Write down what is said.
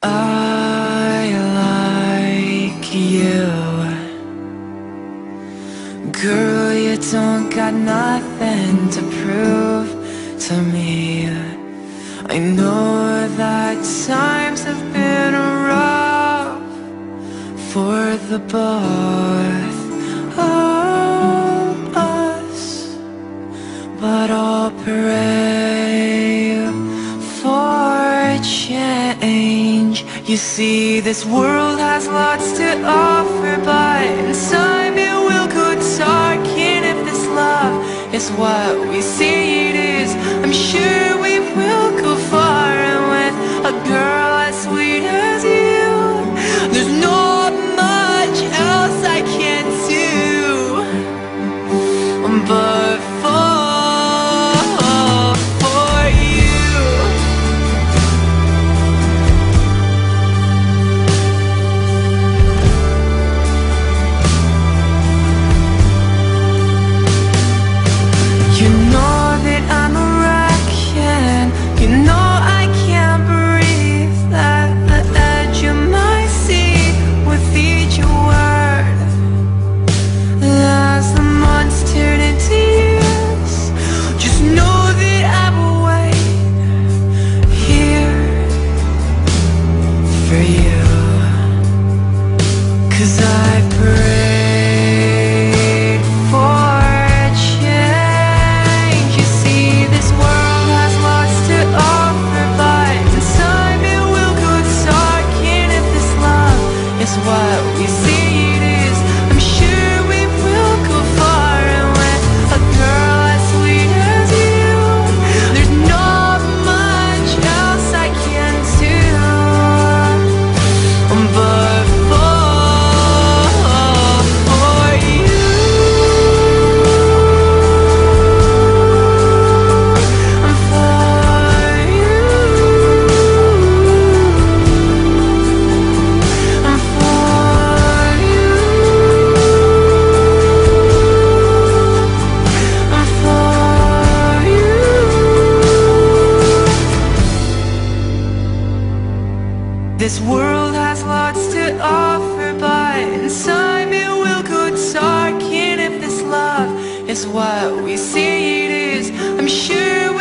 I like you. Girl, you don't got nothing to prove to me. I know that times have been rough for the both of us, but I'll pray for change. You see, this world has lots to offer, but in time it will go dark. And if this love is what we say it is, I'm sure we will go far. And with a girl as sweet as you, there's not much else I can do but fall for you. You know that I'm a wreck, and you know I can't breathe at the edge of my seat with each word. As the months turn into years, just know that I will wait here for you, 'cause I prayed for change. You see, this world has lots to offer, but in time it will go dark. And if this love is what we say it is, I'm sure we will go far. And with a girl as sweet as you, there's not much else I can do but fall for you. For you. For you. For you. This world has lots to offer, but in time it will go dark. And if this love is what we say it is, I'm sure